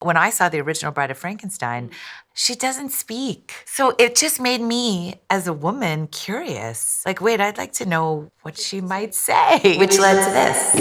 When I saw the original Bride of Frankenstein, she doesn't speak. So it just made me, as a woman, curious. Like, wait, I'd like to know what she might say, which led to this.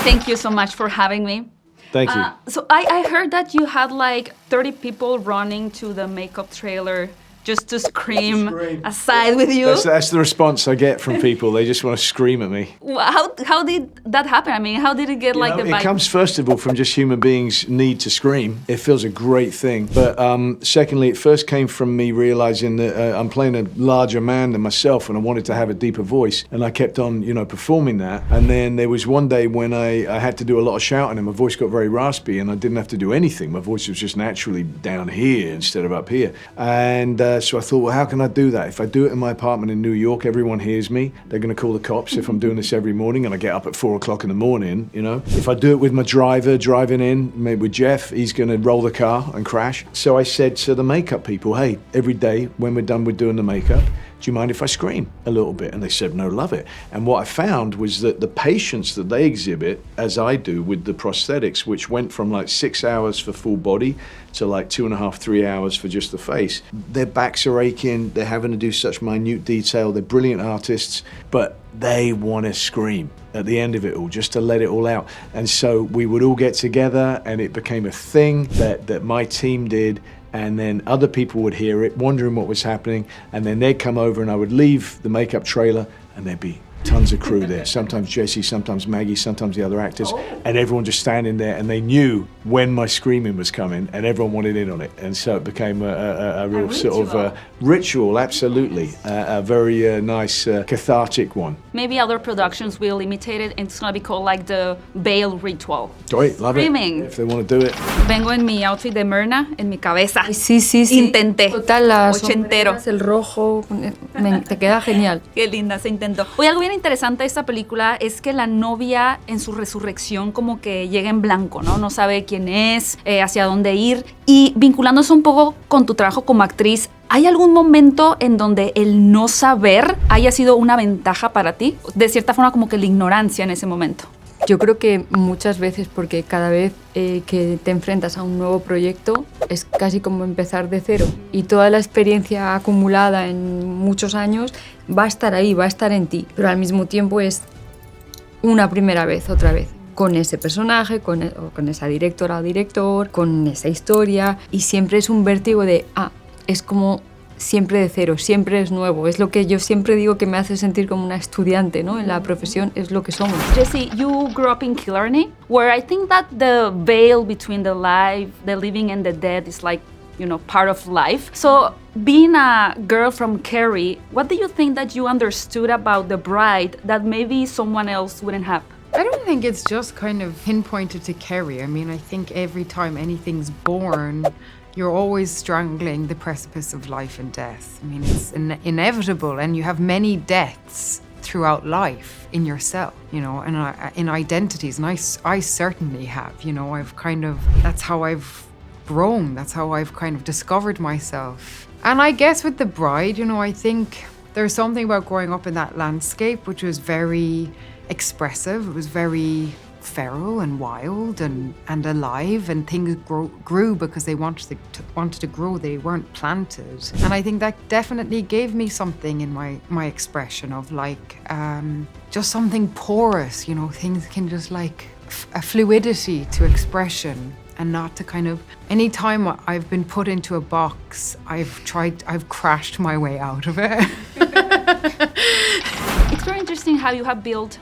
Thank you so much for having me. Thank you. So I heard that you had like 30 people running to the makeup trailer just to scream aside with you. That's the response I get from people. They just want to scream at me. How did that happen? I mean, how did it get the vibe? It comes first of all from just human beings' need to scream. It feels a great thing. But secondly, it first came from me realizing that I'm playing a larger man than myself and I wanted to have a deeper voice. And I kept on, performing that. And then there was one day when I had to do a lot of shouting and my voice got very raspy and I didn't have to do anything. My voice was just naturally down here instead of up here. And so I thought, well, how can I do that? If I do it in my apartment in New York, everyone hears me. They're going to call the cops if I'm doing this every morning and I get up at 4 o'clock in the morning, If I do it with my driver driving in, maybe with Jeff, he's going to roll the car and crash. So I said to the makeup people, hey, every day when we're done with doing the makeup, do you mind if I scream a little bit? And they said, no, love it. And what I found was that the patience that they exhibit, as I do with the prosthetics, which went from like 6 hours for full body to like 2.5, 3 hours for just the face, their backs are aching, they're having to do such minute detail, they're brilliant artists, but they want to scream at the end of it all, just to let it all out. And so we would all get together and it became a thing that my team did. And then other people would hear it, wondering what was happening, and then they'd come over and I would leave the makeup trailer and there'd be tons of crew there. Sometimes Jesse, sometimes Maggie, sometimes the other actors, and everyone just standing there and they knew when my screaming was coming and everyone wanted in on it. And so it became a real sort of ritual, absolutely. A very nice, cathartic one. Maybe other productions will imitate it and it's going to be called like the Bale ritual. Great, love Screaming. it. If they want to do it. Vengo en mi outfit de Myrna, en mi cabeza. Sí. Intenté. Total, las ochentero. sombreras, el rojo, te queda genial. Qué linda, se intentó. Oye, algo bien interesante de esta película es que la novia en su resurrección como que llega en blanco, ¿no? No sabe quién es, hacia dónde ir. Y vinculándose un poco con tu trabajo como actriz, ¿hay algún momento en donde el no saber haya sido una ventaja para ti? De cierta forma como que la ignorancia en ese momento. Yo creo que muchas veces, porque cada vez que te enfrentas a un nuevo proyecto es casi como empezar de cero y toda la experiencia acumulada en muchos años va a estar ahí, va a estar en ti, pero al mismo tiempo es una primera vez, otra vez, con ese personaje, con esa directora o director, con esa historia, y siempre es un vértigo de, es como siempre de cero, siempre es nuevo. Es lo que yo siempre digo que me hace sentir como una estudiante, ¿no? En la profesión es lo que somos. Jesse, you grew up in Killarney, where I think that the veil between the living and the dead is like, part of life. So being a girl from Kerry, what do you think that you understood about the bride that maybe someone else wouldn't have? I don't think it's just kind of pinpointed to Kerry. I mean, I think every time anything's born, you're always strangling the precipice of life and death. I mean, it's inevitable, and you have many deaths throughout life in yourself, and in identities, and I certainly have, that's how I've grown, that's how I've kind of discovered myself. And I guess with the bride, I think there's something about growing up in that landscape which was very expressive, it was very feral and wild and alive, and things grew because they wanted to grow, they weren't planted. And I think that definitely gave me something in my expression of just something porous, things can just a fluidity to expression, and not to any time I've been put into a box, I've crashed my way out of it. It's very interesting how you have built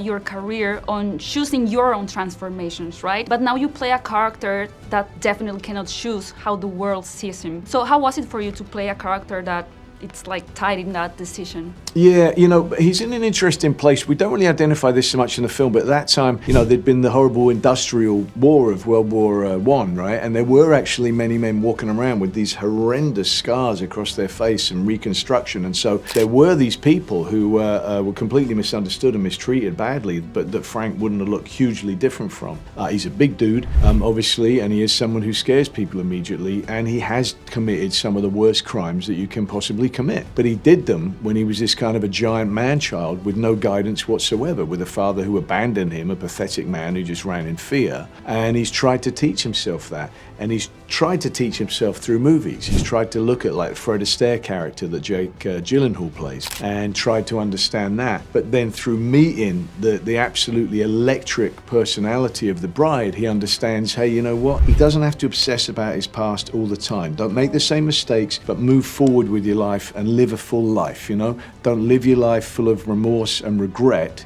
your career on choosing your own transformations, right? But now you play a character that definitely cannot choose how the world sees him. So how was it for you to play a character that it's tied in that decision? Yeah, he's in an interesting place. We don't really identify this so much in the film, but at that time, there'd been the horrible industrial war of World War I, right? And there were actually many men walking around with these horrendous scars across their face and reconstruction. And so there were these people who were completely misunderstood and mistreated badly, but that Frank wouldn't have looked hugely different from. He's a big dude, obviously, and he is someone who scares people immediately, and he has committed some of the worst crimes that you can possibly commit. But he did them when he was this kind of a giant man-child with no guidance whatsoever, with a father who abandoned him, a pathetic man who just ran in fear. And he's tried to teach himself that. And he's tried to teach himself through movies. He's tried to look at like the Fred Astaire character that Jake Gyllenhaal plays and tried to understand that. But then through meeting the absolutely electric personality of the bride, he understands, hey, you know what? He doesn't have to obsess about his past all the time. Don't make the same mistakes, but move forward with your life and live a full life, you know? Don't live your life full of remorse and regret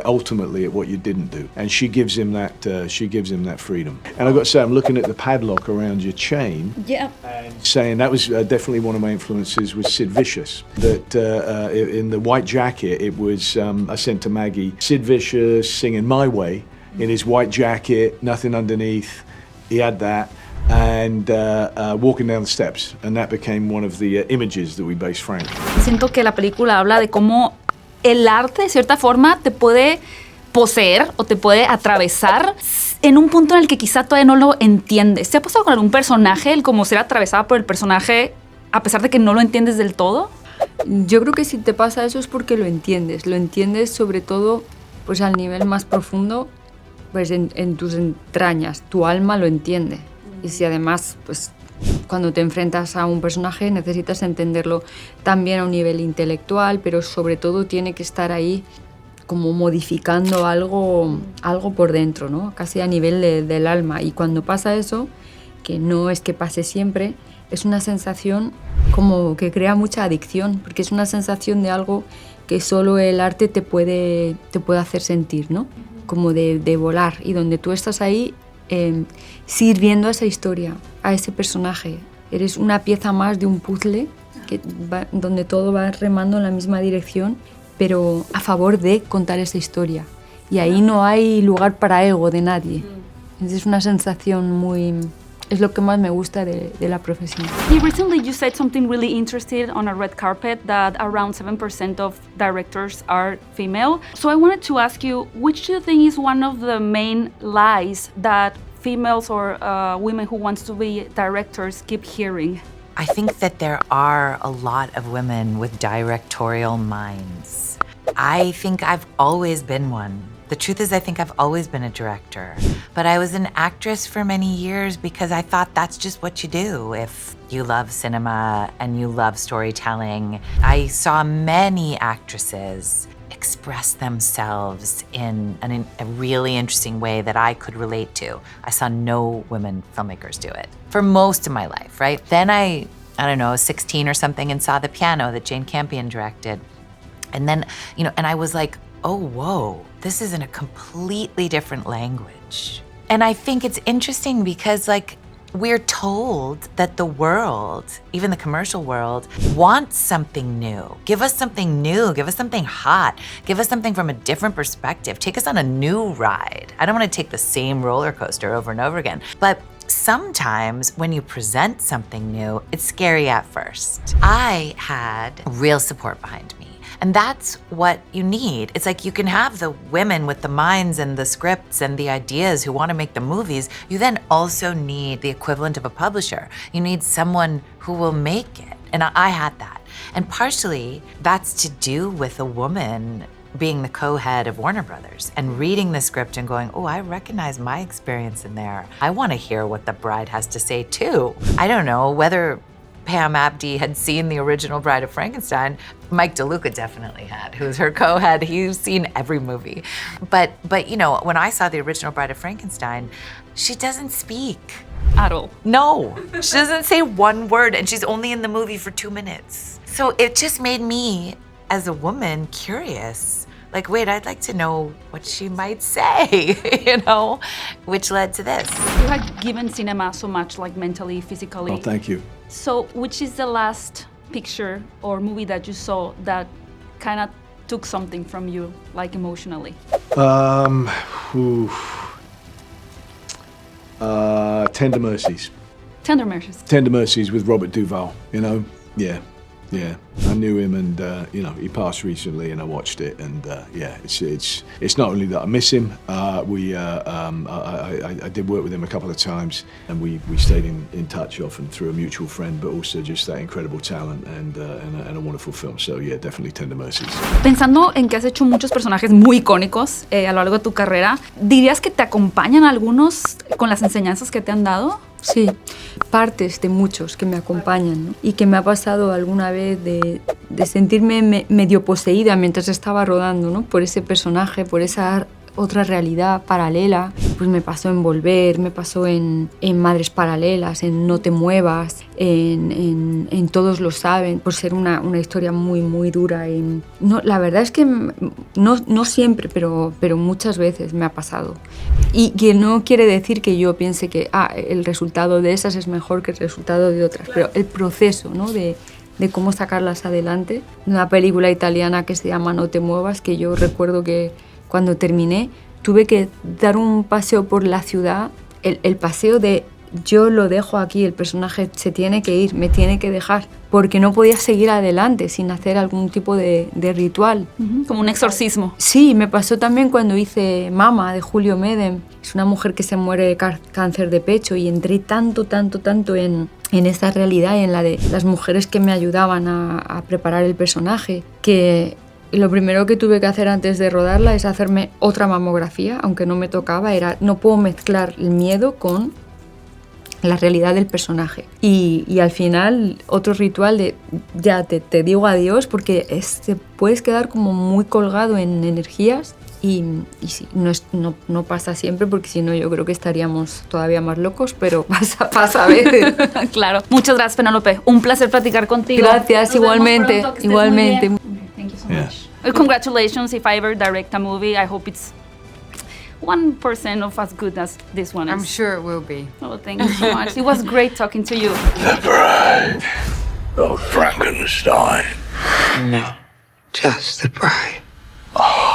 ultimately at what you didn't do. And she gives him that freedom. And I've got to say, I'm looking at the padlock around your chain. Yeah. And saying that was definitely one of my influences was Sid Vicious. That in the white jacket, it was, I sent to Maggie, Sid Vicious singing My Way in his white jacket, nothing underneath. He had that. And walking down the steps. And that became one of the images that we based Frank. Siento que la película habla de cómo el arte, de cierta forma, te puede poseer o te puede atravesar en un punto en el que quizá todavía no lo entiendes. ¿Te ha pasado con algún personaje, el como ser atravesada por el personaje a pesar de que no lo entiendes del todo? Yo creo que si te pasa eso es porque lo entiendes sobre todo pues al nivel más profundo, pues en tus entrañas, tu alma lo entiende. Y si además, pues cuando te enfrentas a un personaje necesitas entenderlo también a un nivel intelectual, pero sobre todo tiene que estar ahí como modificando algo por dentro, ¿no? Casi a nivel del alma. Y cuando pasa eso, que no es que pase siempre, es una sensación como que crea mucha adicción, porque es una sensación de algo que solo el arte te puede hacer sentir, ¿no? Como de volar, y donde tú estás ahí sirviendo a esa historia, a ese personaje. Eres una pieza más de un puzzle donde todo va remando en la misma dirección, pero a favor de contar esa historia. Y ahí no hay lugar para ego de nadie. Es una sensación muy... Es lo que más me gusta de la profesión. Recently you said something really interesting on a red carpet, that around 7% of directors are female. So I wanted to ask you, which do you think is one of the main lies that females or women who want to be directors keep hearing? I think that there are a lot of women with directorial minds. I think I've always been one. The truth is, I think I've always been a director, but I was an actress for many years because I thought that's just what you do if you love cinema and you love storytelling. I saw many actresses express themselves in a really interesting way that I could relate to. I saw no women filmmakers do it for most of my life, right? Then I don't know, 16 or something, and saw The Piano that Jane Campion directed. And then, and I was like, oh, whoa, this is in a completely different language. And I think it's interesting because, we're told that the world, even the commercial world, wants something new. Give us something new, give us something hot, give us something from a different perspective, take us on a new ride. I don't want to take the same roller coaster over and over again. But sometimes when you present something new, it's scary at first. I had real support behind me. And that's what you need. It's like you can have the women with the minds and the scripts and the ideas who want to make the movies. You then also need the equivalent of a publisher. You need someone who will make it. And I had that. And partially that's to do with a woman being the co-head of Warner Brothers and reading the script and going, oh, I recognize my experience in there. I want to hear what the bride has to say too. I don't know whether Pam Abdi had seen the original Bride of Frankenstein. Mike DeLuca definitely had, who's her co-head. He's seen every movie. But when I saw the original Bride of Frankenstein, she doesn't speak. At all. No, she doesn't say one word, and she's only in the movie for 2 minutes. So it just made me, as a woman, curious. Wait, I'd like to know what she might say, which led to this. You have given cinema so much, mentally, physically. Oh, thank you. So, which is the last picture or movie that you saw that kind of took something from you, emotionally? Tender Mercies. Tender Mercies. Tender Mercies with Robert Duvall, Yeah. Yeah, I knew him, and you know, he passed recently, and I watched it, and yeah, it's not only that I miss him. I did work with him a couple of times, and we stayed in touch often through a mutual friend, but also just that incredible talent and a wonderful film. So yeah, definitely Tender Mercies. Pensando en que has hecho muchos personajes muy icónicos a lo largo de tu carrera, ¿dirías que te acompañan algunos con las enseñanzas que te han dado? Sí, partes de muchos que me acompañan, ¿no? Y que me ha pasado alguna vez de sentirme medio poseída mientras estaba rodando, ¿no? Por ese personaje, por esa otra realidad paralela. Pues me pasó en Volver, me pasó en Madres Paralelas, en No te muevas, en Todos lo saben, por ser una historia muy, muy dura. No, la verdad es que no siempre, pero muchas veces me ha pasado. Y que no quiere decir que yo piense que el resultado de esas es mejor que el resultado de otras, pero el proceso, ¿no? de cómo sacarlas adelante. Una película italiana que se llama No te muevas, que yo recuerdo que cuando terminé tuve que dar un paseo por la ciudad, el paseo de yo lo dejo aquí, el personaje se tiene que ir, me tiene que dejar, porque no podía seguir adelante sin hacer algún tipo de ritual. Como un exorcismo. Sí, me pasó también cuando hice Mama, de Julio Medem. Es una mujer que se muere de cáncer de pecho, y entré tanto en esta realidad y en la de las mujeres que me ayudaban a preparar el personaje, que lo primero que tuve que hacer antes de rodarla es hacerme otra mamografía, aunque no me tocaba. No puedo mezclar el miedo con la realidad del personaje. Y al final otro ritual de ya te digo adiós, porque te puedes quedar como muy colgado en energías. Y sí, no pasa siempre, porque si no yo creo que estaríamos todavía más locos, pero pasa a veces. Claro. Muchas gracias, Penélope. Un placer platicar contigo. Gracias, Nos vemos igualmente. pronto, que estés Igualmente. muy bien. Thank you so Yeah. much. Well, congratulations. If I ever direct a movie, I hope it's 1% of as good as this one is. I'm sure it will be. Oh, thank you so much. It was great talking to you. The bride of Frankenstein. No, just the bride. Oh.